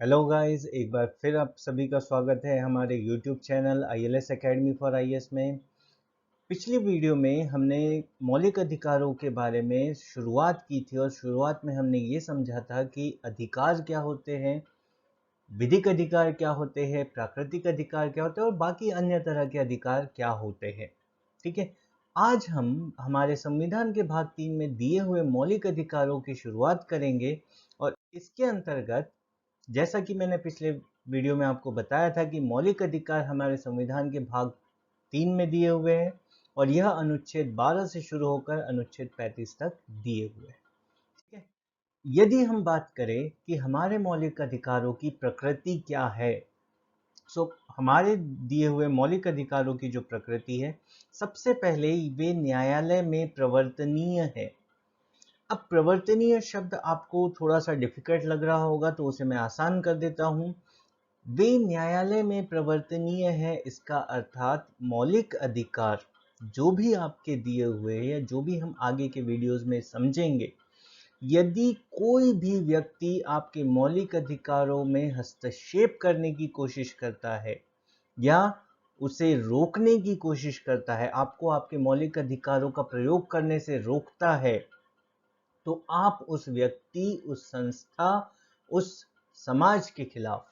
Hello guys, एक बार फिर आप सभी का स्वागत है हमारे YouTube channel ILS academy for IAS में। पिछली वीडियो में हमने मौलिक अधिकारों के बारे में शुरुआत की थी और शुरुआत में हमने ये समझा था कि अधिकार क्या होते हैं, विधिक अधिकार क्या होते हैं, प्राकृतिक अधिकार क्या होते हैं और बाकी अन्य तरह के अधिकार क्या होते हैं। ठीक है, आज हम हमारे संविधान के भाग 3 में दिए हुए मौलिक अधिकारों की शुरुआत करेंगे और इसके अंतर्गत जैसा कि मैंने पिछले वीडियो में आपको बताया था कि मौलिक अधिकार हमारे संविधान के भाग 3 में दिए हुए हैं और यह अनुच्छेद 12 से शुरू होकर अनुच्छेद 35 तक दिए हुए हैं। ठीक है, यदि हम बात करें कि हमारे मौलिक अधिकारों की प्रकृति क्या है, हमारे दिए हुए मौलिक अधिकारों की जो प्रकृति है, सबसे पहले वे न्यायालय में प्रवर्तनीय है। अब प्रवर्तनीय शब्द आपको थोड़ा सा डिफिकल्ट लग रहा होगा तो उसे मैं आसान कर देता हूं। वे न्यायालय में प्रवर्तनीय है, इसका अर्थात मौलिक अधिकार जो भी आपके दिए हुए हैं या जो भी हम आगे के वीडियोस में समझेंगे, यदि कोई भी व्यक्ति आपके मौलिक अधिकारों में हस्तक्षेप करने की कोशिश करता है या उसे रोकने की कोशिश करता है, आपको आपके मौलिक अधिकारों का प्रयोग करने से रोकता है, तो आप उस व्यक्ति, उस संस्था, उस समाज के खिलाफ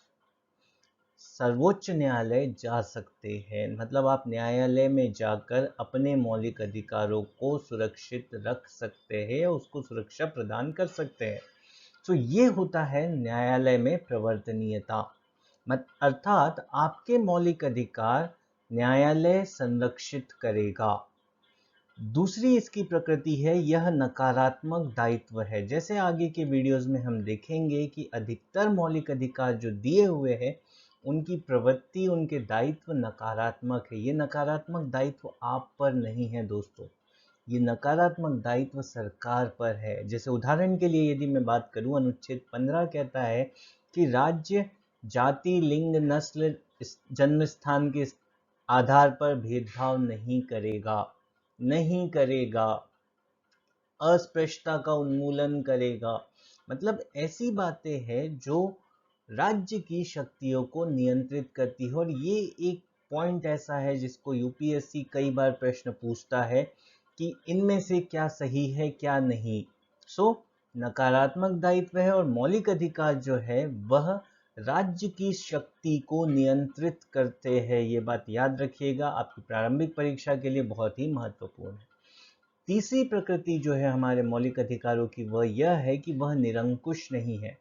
सर्वोच्च न्यायालय जा सकते हैं। मतलब आप न्यायालय में जाकर अपने मौलिक अधिकारों को सुरक्षित रख सकते हैं या उसको सुरक्षा प्रदान कर सकते हैं। तो ये होता है न्यायालय में प्रवर्तनीयता। अर्थात आपके मौलिक अधिकार न्यायालय संरक्षित करेगा। दूसरी इसकी प्रकृति है, यह नकारात्मक दायित्व है। जैसे आगे के वीडियोस में हम देखेंगे कि अधिकतर मौलिक अधिकार जो दिए हुए हैं, उनकी प्रवृत्ति, उनके दायित्व नकारात्मक है। ये नकारात्मक दायित्व आप पर नहीं है दोस्तों, ये नकारात्मक दायित्व सरकार पर है। जैसे उदाहरण के लिए यदि मैं बात करूं, अनुच्छेद 15 कहता है कि राज्य जाति, लिंग, नस्ल, जन्म स्थान के आधार पर भेदभाव नहीं करेगा, नहीं करेगा, अस्पृश्यता का उन्मूलन करेगा। मतलब ऐसी बातें हैं जो राज्य की शक्तियों को नियंत्रित करती है। और ये एक पॉइंट ऐसा है जिसको यूपीएससी कई बार प्रश्न पूछता है कि इनमें से क्या सही है क्या नहीं। नकारात्मक दायित्व है और मौलिक अधिकार जो है वह राज्य की शक्ति को नियंत्रित करते हैं। ये बात याद रखिएगा, आपकी प्रारंभिक परीक्षा के लिए बहुत ही महत्वपूर्ण है। तीसरी प्रकृति जो है हमारे मौलिक अधिकारों की, वह यह है कि वह निरंकुश नहीं है।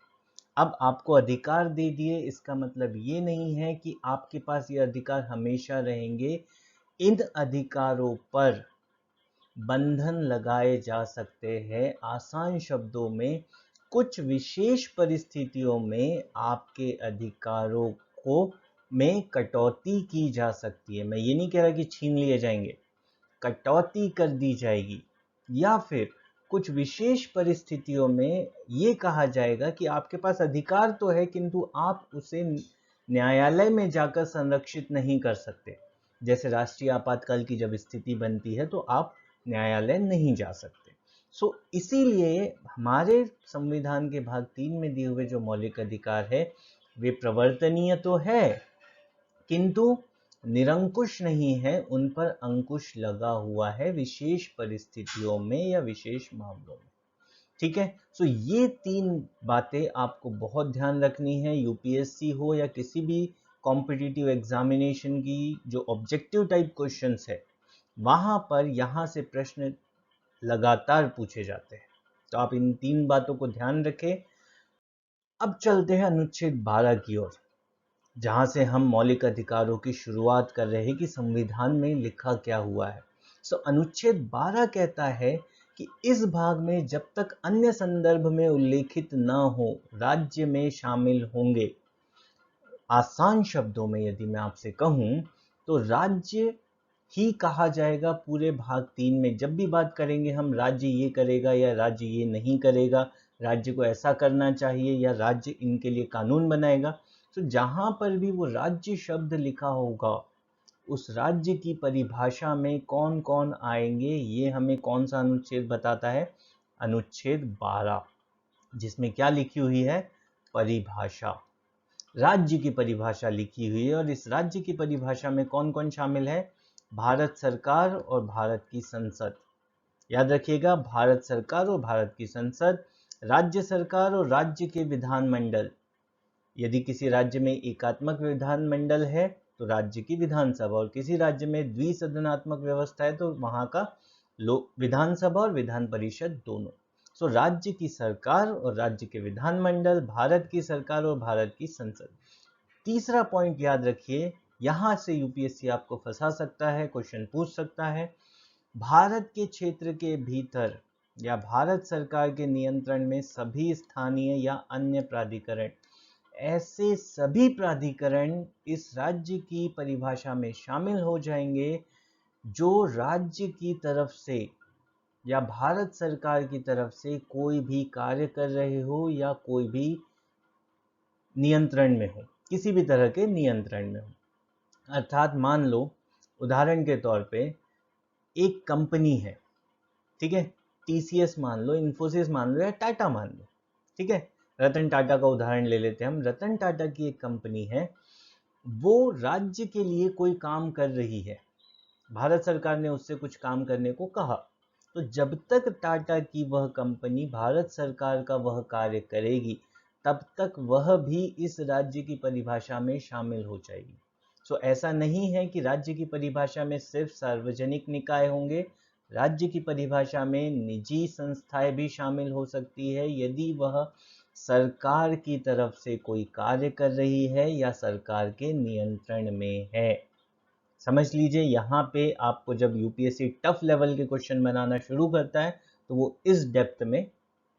अब आपको अधिकार दे दिए, इसका मतलब ये नहीं है कि आपके पास ये अधिकार हमेशा रहेंगे। इन अधिकारों पर बंधन लगाए जा सकते हैं। आसान शब्दों में, कुछ विशेष परिस्थितियों में आपके अधिकारों को में कटौती की जा सकती है। मैं ये नहीं कह रहा कि छीन लिए जाएंगे, कटौती कर दी जाएगी। या फिर कुछ विशेष परिस्थितियों में ये कहा जाएगा कि आपके पास अधिकार तो है किंतु आप उसे न्यायालय में जाकर संरक्षित नहीं कर सकते। जैसे राष्ट्रीय आपातकाल की जब स्थिति बनती है तो आप न्यायालय नहीं जा सकते। इसीलिए हमारे संविधान के भाग 3 में दिए हुए जो मौलिक अधिकार है, वे प्रवर्तनीय तो है किंतु निरंकुश नहीं है, उन पर अंकुश लगा हुआ है विशेष परिस्थितियों में या विशेष मामलों में। ठीक है, ये तीन बातें आपको बहुत ध्यान रखनी है। यूपीएससी हो या किसी भी कॉम्पिटिटिव एग्जामिनेशन की जो ऑब्जेक्टिव टाइप क्वेश्चंस है, वहां पर यहाँ से प्रश्न लगातार पूछे जाते हैं। तो आप इन तीन बातों को ध्यान रखें। अब चलते हैं अनुच्छेद 12 की ओर, जहां से हम मौलिक अधिकारों की शुरुआत कर रहे हैं कि संविधान में लिखा क्या हुआ है। अनुच्छेद 12 कहता है कि इस भाग में जब तक अन्य संदर्भ में उल्लेखित न हो, राज्य में शामिल होंगे। आसान शब्दों में यदि मैं आपसे कहूं तो राज्य ही कहा जाएगा पूरे भाग 3 में। जब भी बात करेंगे हम, राज्य ये करेगा या राज्य ये नहीं करेगा, राज्य को ऐसा करना चाहिए या राज्य इनके लिए कानून बनाएगा, तो जहां पर भी वो राज्य शब्द लिखा होगा, उस राज्य की परिभाषा में कौन कौन आएंगे, ये हमें कौन सा अनुच्छेद बताता है? अनुच्छेद 12, जिसमें क्या लिखी हुई है? परिभाषा। राज्य की परिभाषा लिखी हुई है और इस राज्य की परिभाषा में कौन कौन शामिल है? भारत सरकार और भारत की संसद। याद रखिएगा, भारत सरकार और भारत की संसद, राज्य सरकार और राज्य के विधानमंडल। यदि किसी राज्य में एकात्मक विधानमंडल है तो राज्य की विधानसभा, और किसी राज्य में द्विसदनात्मक व्यवस्था है तो वहां का विधानसभा और विधान परिषद दोनों। सो राज्य की सरकार और राज्य के विधानमंडल, भारत की सरकार और भारत की संसद। तीसरा पॉइंट याद रखिए, यहां से यूपीएससी आपको फंसा सकता है, क्वेश्चन पूछ सकता है। भारत के क्षेत्र के भीतर या भारत सरकार के नियंत्रण में सभी स्थानीय या अन्य प्राधिकरण, ऐसे सभी प्राधिकरण इस राज्य की परिभाषा में शामिल हो जाएंगे जो राज्य की तरफ से या भारत सरकार की तरफ से कोई भी कार्य कर रहे हो या कोई भी नियंत्रण में हो, किसी भी तरह के नियंत्रण में हो। अर्थात मान लो, उदाहरण के तौर पे एक कंपनी है, ठीक है, टीसीएस मान लो, इन्फोसिस मान लो या टाटा मान लो, ठीक है, रतन टाटा का उदाहरण ले लेते हैं हम। रतन टाटा की एक कंपनी है, वो राज्य के लिए कोई काम कर रही है, भारत सरकार ने उससे कुछ काम करने को कहा, तो जब तक टाटा की वह कंपनी भारत सरकार का वह कार्य करेगी तब तक वह भी इस राज्य की परिभाषा में शामिल हो जाएगी। सो ऐसा नहीं है कि राज्य की परिभाषा में सिर्फ सार्वजनिक निकाय होंगे, राज्य की परिभाषा में निजी संस्थाएं भी शामिल हो सकती है यदि वह सरकार की तरफ से कोई कार्य कर रही है या सरकार के नियंत्रण में है। समझ लीजिए, यहाँ पे आपको जब यूपीएससी टफ लेवल के क्वेश्चन बनाना शुरू करता है तो वो इस डेप्थ में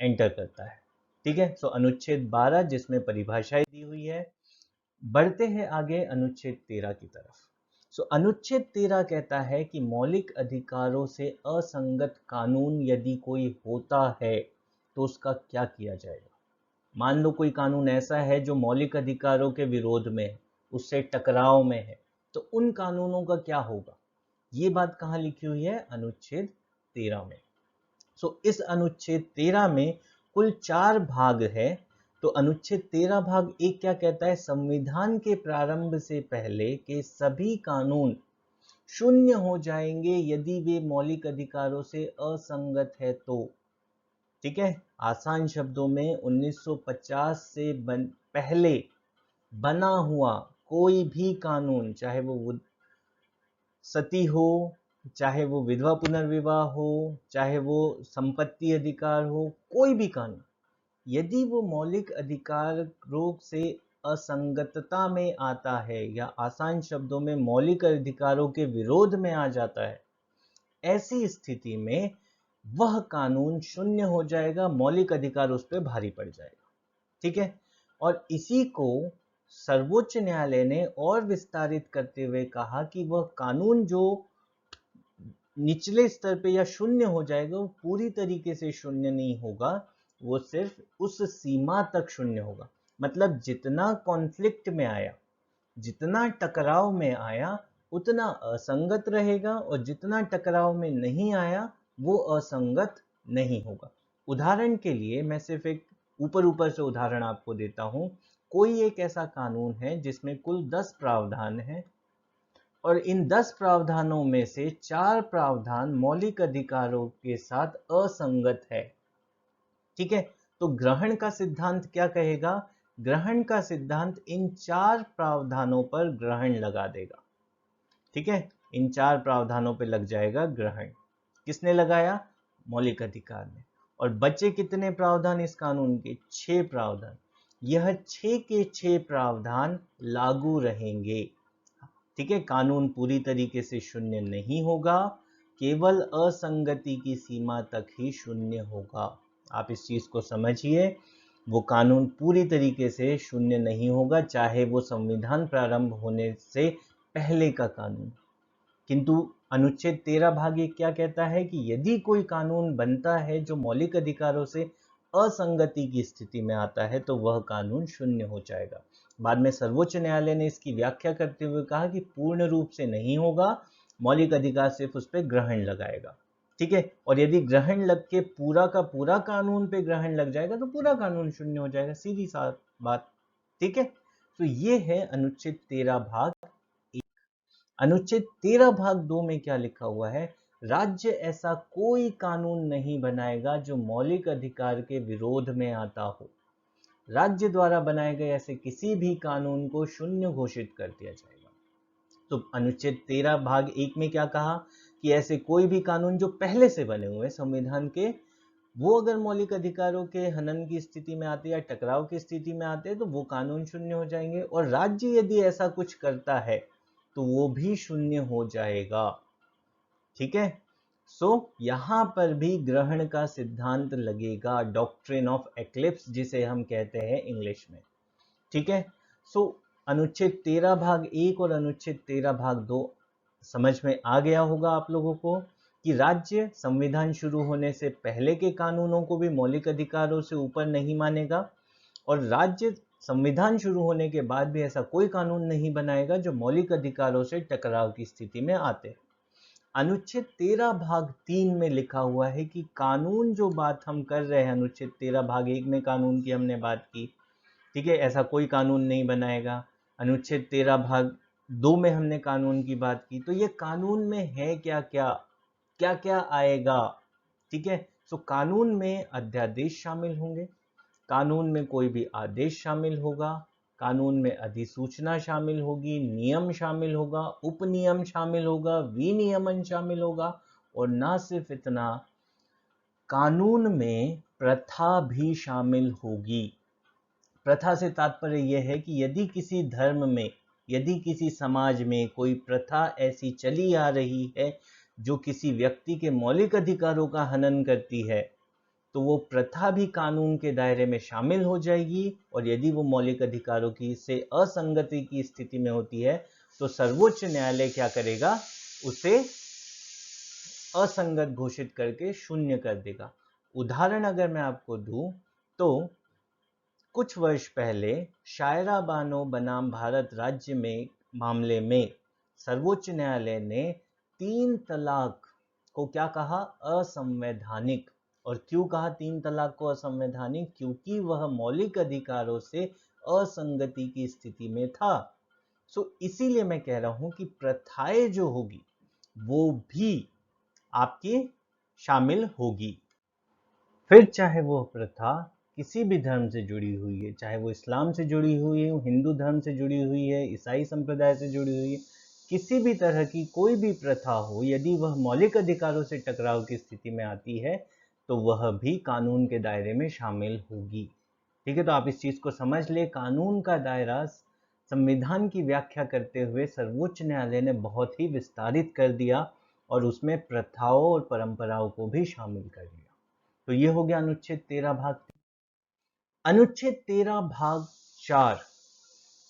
एंटर करता है, ठीक है। सो अनुच्छेद 12 जिसमें परिभाषाएं दी हुई है। बढ़ते हैं आगे अनुच्छेद 13 की तरफ। सो अनुच्छेद 13 कहता है कि मौलिक अधिकारों से असंगत कानून यदि कोई होता है तो उसका क्या किया जाएगा। मान लो कोई कानून ऐसा है जो मौलिक अधिकारों के विरोध में है, उससे टकराव में है, तो उन कानूनों का क्या होगा। ये बात कहाँ लिखी हुई है? अनुच्छेद 13 में। सो इस अनुच्छेद 13 में कुल 4 भाग है। तो अनुच्छेद 13 भाग 1 क्या कहता है? संविधान के प्रारंभ से पहले के सभी कानून शून्य हो जाएंगे यदि वे मौलिक अधिकारों से असंगत है तो, ठीक है। आसान शब्दों में 1950 से पहले बना हुआ कोई भी कानून, चाहे वो सती हो, चाहे वो विधवा पुनर्विवाह हो, चाहे वो संपत्ति अधिकार हो, कोई भी कानून यदि वो मौलिक अधिकारों से असंगतता में आता है या आसान शब्दों में मौलिक अधिकारों के विरोध में आ जाता है, ऐसी स्थिति में वह कानून शून्य हो जाएगा, मौलिक अधिकार उस पर भारी पड़ जाएगा, ठीक है। और इसी को सर्वोच्च न्यायालय ने और विस्तारित करते हुए कहा कि वह कानून जो निचले स्तर पे या शून्य हो जाएगा वो पूरी तरीके से शून्य नहीं होगा, वो सिर्फ उस सीमा तक शून्य होगा। मतलब जितना कॉन्फ्लिक्ट में आया, जितना टकराव में आया उतना असंगत रहेगा, और जितना टकराव में नहीं आया वो असंगत नहीं होगा। उदाहरण के लिए मैं सिर्फ एक ऊपर से उदाहरण आपको देता हूं। कोई एक ऐसा कानून है जिसमें कुल 10 प्रावधान हैं और इन 10 प्रावधानों में से 4 प्रावधान मौलिक अधिकारों के साथ असंगत है, ठीक है। तो ग्रहण का सिद्धांत क्या कहेगा? ग्रहण का सिद्धांत इन 4 प्रावधानों पर ग्रहण लगा देगा, ठीक है। इन 4 प्रावधानों पर लग जाएगा ग्रहण। किसने लगाया? मौलिक अधिकार ने। और बचे कितने प्रावधान इस कानून के? 6 प्रावधान। यह 6 के 6 प्रावधान लागू रहेंगे, ठीक है। कानून पूरी तरीके से शून्य नहीं होगा, केवल असंगति की सीमा तक ही शून्य होगा। आप इस चीज को समझिए, वो कानून पूरी तरीके से शून्य नहीं होगा, चाहे वो संविधान प्रारंभ होने से पहले का कानून। किंतु अनुच्छेद 13 भाग 1 क्या कहता है कि यदि कोई कानून बनता है जो मौलिक अधिकारों से असंगति की स्थिति में आता है तो वह कानून शून्य हो जाएगा। बाद में सर्वोच्च न्यायालय ने इसकी व्याख्या करते हुए कहा कि पूर्ण रूप से नहीं होगा, मौलिक अधिकार सिर्फ उस पर ग्रहण लगाएगा, ठीक है। और यदि ग्रहण लग के पूरा का पूरा कानून पे ग्रहण लग जाएगा तो पूरा कानून शून्य हो जाएगा, सीधी सा बात, ठीक है। तो ये है अनुच्छेद 13 भाग 1। अनुच्छेद 13 भाग 2 में क्या लिखा हुआ है? राज्य ऐसा कोई कानून नहीं बनाएगा जो मौलिक अधिकार के विरोध में आता हो। राज्य द्वारा बनाए गए ऐसे किसी भी कानून को शून्य घोषित कर दिया जाएगा। तो अनुच्छेद 13 भाग 1 में क्या कहा कि ऐसे कोई भी कानून जो पहले से बने हुए संविधान के, वो अगर मौलिक अधिकारों के हनन की स्थिति में आते या टकराव की स्थिति में आते हैं तो वो कानून शून्य हो जाएंगे, और राज्य यदि ऐसा कुछ करता है तो वो भी शून्य हो जाएगा। ठीक है, सो यहां पर भी ग्रहण का सिद्धांत लगेगा, डॉक्ट्रिन ऑफ एक्लिप्स जिसे हम कहते हैं इंग्लिश में। ठीक है, सो अनुच्छेद 13 भाग 1 और अनुच्छेद 13 भाग 2 समझ में आ गया होगा आप लोगों को कि राज्य संविधान शुरू होने से पहले के कानूनों को भी मौलिक अधिकारों से ऊपर नहीं मानेगा, और राज्य संविधान शुरू होने के बाद भी ऐसा कोई कानून नहीं बनाएगा जो मौलिक अधिकारों से टकराव की स्थिति में आते। अनुच्छेद 13 भाग 3 में लिखा हुआ है कि कानून जो बात हम कर रहे हैं, अनुच्छेद 13 भाग 1 में कानून की हमने बात की, ठीक है, ऐसा कोई कानून नहीं बनाएगा। अनुच्छेद 13 भाग 2 में हमने कानून की बात की, तो ये कानून में है क्या क्या, क्या क्या आएगा? ठीक है, सो कानून में अध्यादेश शामिल होंगे, कानून में कोई भी आदेश शामिल होगा, कानून में अधिसूचना शामिल होगी, नियम शामिल होगा, उपनियम शामिल होगा, विनियमन शामिल होगा, और ना सिर्फ इतना, कानून में प्रथा भी शामिल होगी। प्रथा से तात्पर्य यह है कि यदि किसी धर्म में, यदि किसी समाज में कोई प्रथा ऐसी चली आ रही है जो किसी व्यक्ति के मौलिक अधिकारों का हनन करती है, तो वो प्रथा भी कानून के दायरे में शामिल हो जाएगी, और यदि वो मौलिक अधिकारों की से असंगति की स्थिति में होती है तो सर्वोच्च न्यायालय क्या करेगा? उसे असंगत घोषित करके शून्य कर देगा। उदाहरण अगर मैं आपको दूं तो कुछ वर्ष पहले शायरा बानो बनाम भारत राज्य में मामले में सर्वोच्च न्यायालय ने 3 तलाक को क्या कहा? असंवैधानिक। और क्यों कहा 3 तलाक को असंवैधानिक? क्योंकि वह मौलिक अधिकारों से असंगति की स्थिति में था। सो इसीलिए मैं कह रहा हूं कि प्रथाएं जो होगी वो भी आपकी शामिल होगी, फिर चाहे वो प्रथा किसी भी धर्म से जुड़ी हुई है, चाहे वो इस्लाम से जुड़ी हुई है, हिंदू धर्म से जुड़ी हुई है, ईसाई संप्रदाय से जुड़ी हुई है, किसी भी तरह की कोई भी प्रथा हो, यदि वह मौलिक अधिकारों से टकराव की स्थिति में आती है तो वह भी कानून के दायरे में शामिल होगी। ठीक है, तो आप इस चीज को समझ ले, कानून का दायरा संविधान की व्याख्या करते हुए सर्वोच्च न्यायालय ने बहुत ही विस्तारित कर दिया, और उसमें प्रथाओं और परंपराओं को भी शामिल कर लिया। तो ये हो गया अनुच्छेद 13 भाग 3। अनुच्छेद 13 भाग 4,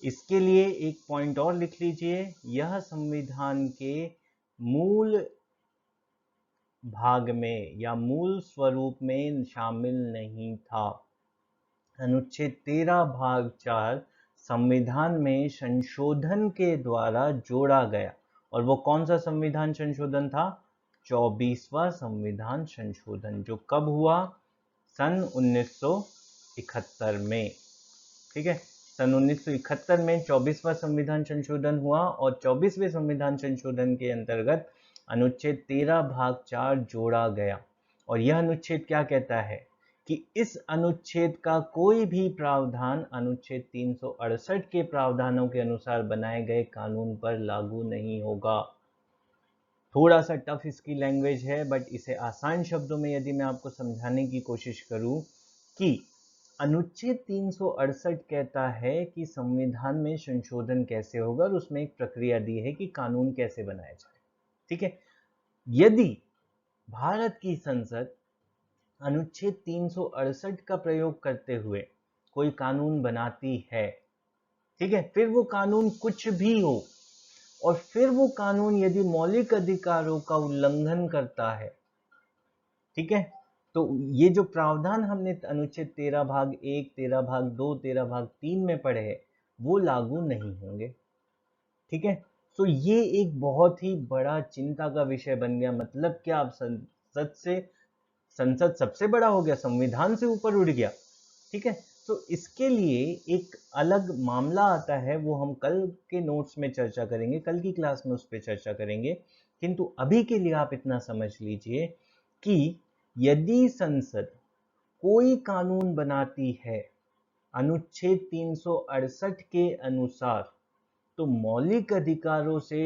इसके लिए एक पॉइंट और लिख लीजिए, यह संविधान के मूल भाग में या मूल स्वरूप में शामिल नहीं था। अनुच्छेद 13 भाग 4 संविधान में संशोधन के द्वारा जोड़ा गया, और वो कौन सा संविधान संशोधन था? 24वां संविधान संशोधन, जो कब हुआ? सन 1971 में। ठीक है, सन 1971 में 24वां संविधान संशोधन हुआ, और 24वें संविधान संशोधन के अंतर्गत अनुच्छेद 13 भाग 4 जोड़ा गया। और यह अनुच्छेद क्या कहता है कि इस अनुच्छेद का कोई भी प्रावधान अनुच्छेद 368 के प्रावधानों के अनुसार बनाए गए कानून पर लागू नहीं होगा। थोड़ा सा टफ इसकी लैंग्वेज है, बट इसे आसान शब्दों में यदि मैं आपको समझाने की कोशिश करूं कि अनुच्छेद 368 कहता है कि संविधान में संशोधन कैसे होगा, और उसमें एक प्रक्रिया दी है कि कानून कैसे बनाया जाए। ठीक है, यदि भारत की संसद अनुच्छेद 368 का प्रयोग करते हुए कोई कानून बनाती है, ठीक है, फिर वो कानून कुछ भी हो, और फिर वो कानून यदि मौलिक अधिकारों का उल्लंघन करता है, ठीक है, तो ये जो प्रावधान हमने अनुच्छेद 13 भाग 1, 13 भाग 2, 13 भाग 3 में पढ़े हैं, वो लागू नहीं होंगे। ठीक है, तो ये एक बहुत ही बड़ा चिंता का विषय बन गया। मतलब क्या, अब संसद सबसे बड़ा हो गया, संविधान से ऊपर उठ गया। ठीक है, तो इसके लिए एक अलग मामला आता है, वो हम कल के नोट्स में चर्चा करेंगे, कल की क्लास में उस पर चर्चा करेंगे। किंतु अभी के लिए आप इतना समझ लीजिए कि यदि संसद कोई कानून बनाती है अनुच्छेद 368 के अनुसार, तो मौलिक अधिकारों से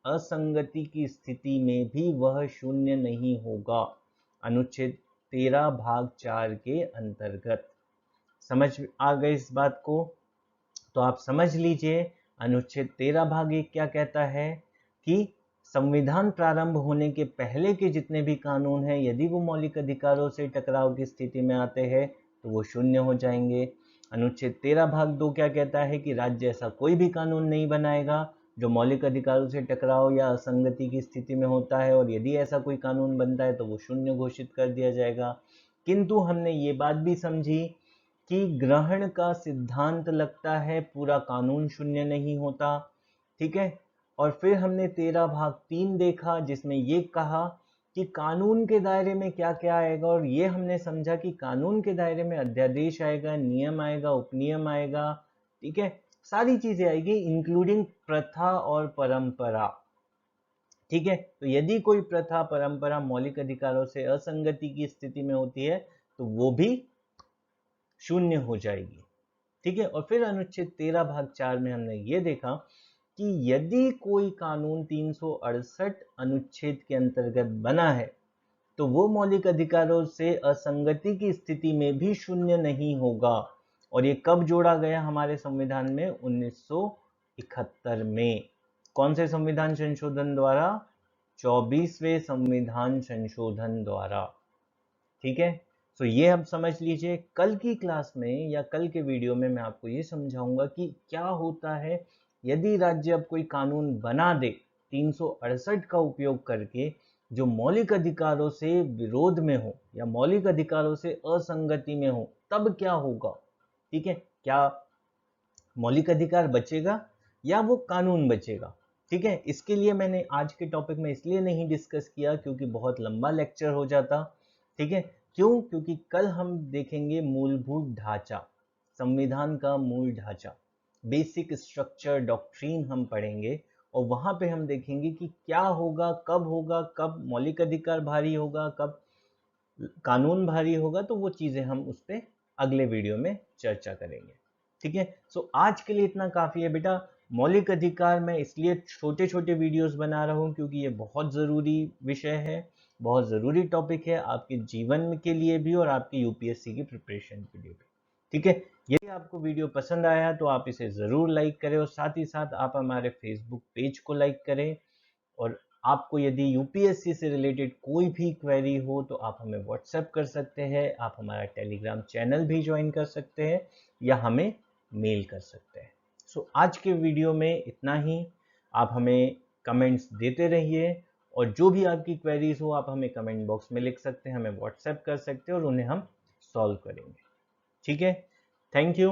असंगति की स्थिति में भी वह शून्य नहीं होगा, अनुच्छेद 13 भाग 4 के अंतर्गत। समझ आ गई इस बात को? तो आप समझ लीजिए अनुच्छेद 13 भाग 1 क्या कहता है कि संविधान प्रारंभ होने के पहले के जितने भी कानून हैं, यदि वो मौलिक अधिकारों से टकराव की स्थिति में आते हैं तो वो शून्य हो जाएंगे। अनुच्छेद 13 भाग 2 क्या कहता है कि राज्य ऐसा कोई भी कानून नहीं बनाएगा जो मौलिक अधिकारों से टकराव या असंगति की स्थिति में होता है, और यदि ऐसा कोई कानून बनता है तो वो शून्य घोषित कर दिया जाएगा। किंतु हमने ये बात भी समझी कि ग्रहण का सिद्धांत लगता है, पूरा कानून शून्य नहीं होता, ठीक है। और फिर हमने 13 भाग 3 देखा जिसमें ये कहा कि कानून के दायरे में क्या क्या आएगा, और ये हमने समझा कि कानून के दायरे में अध्यादेश आएगा, नियम आएगा, उपनियम आएगा, ठीक है, सारी चीजें आएगी इंक्लूडिंग प्रथा और परंपरा, ठीक है। तो यदि कोई प्रथा परंपरा मौलिक अधिकारों से असंगति की स्थिति में होती है तो वो भी शून्य हो जाएगी, ठीक है। और फिर अनुच्छेद 13 भाग 4 में हमने ये देखा कि यदि कोई कानून 368 अनुच्छेद के अंतर्गत बना है तो वो मौलिक अधिकारों से असंगति की स्थिति में भी शून्य नहीं होगा। और ये कब जोड़ा गया हमारे संविधान में? 1971 में। कौन से संविधान संशोधन द्वारा? 24वें संविधान संशोधन द्वारा, ठीक है। तो ये अब समझ लीजिए, कल की क्लास में या कल के वीडियो में मैं आपको ये समझाऊंगा कि क्या होता है यदि राज्य अब कोई कानून बना दे 368 का उपयोग करके जो मौलिक अधिकारों से विरोध में हो या मौलिक अधिकारों से असंगति में हो, तब क्या होगा, ठीक है। क्या मौलिक अधिकार बचेगा या वो कानून बचेगा, ठीक है। इसके लिए मैंने आज के टॉपिक में इसलिए नहीं डिस्कस किया क्योंकि बहुत लंबा लेक्चर हो जाता, ठीक है। क्यों? क्योंकि कल हम देखेंगे मूलभूत ढांचा, संविधान का मूल ढांचा, बेसिक स्ट्रक्चर डॉक्ट्रीन हम पढ़ेंगे, और वहां पे हम देखेंगे कि क्या होगा, कब मौलिक अधिकार भारी होगा, कब कानून भारी होगा। तो वो चीजें हम उस पर अगले वीडियो में चर्चा करेंगे, ठीक है। सो आज के लिए इतना काफी है बेटा। मौलिक अधिकार मैं इसलिए छोटे छोटे वीडियोस बना रहा हूँ क्योंकि ये बहुत ज़रूरी विषय है, बहुत ज़रूरी टॉपिक है आपके जीवन के लिए भी और आपकी यूपीएससी की प्रिपरेशन के लिए भी, ठीक है। यदि आपको वीडियो पसंद आया तो आप इसे ज़रूर लाइक करें, और साथ ही साथ आप हमारे फेसबुक पेज को लाइक करें। और आपको यदि यूपीएससी से रिलेटेड कोई भी क्वेरी हो तो आप हमें व्हाट्सएप कर सकते हैं, आप हमारा टेलीग्राम चैनल भी ज्वाइन कर सकते हैं, या हमें मेल कर सकते हैं। सो आज के वीडियो में इतना ही। आप हमें कमेंट्स देते रहिए, और जो भी आपकी क्वेरीज हो आप हमें कमेंट बॉक्स में लिख सकते हैं, हमें व्हाट्सएप कर सकते हैं, और उन्हें हम सॉल्व करेंगे, ठीक है। Thank you.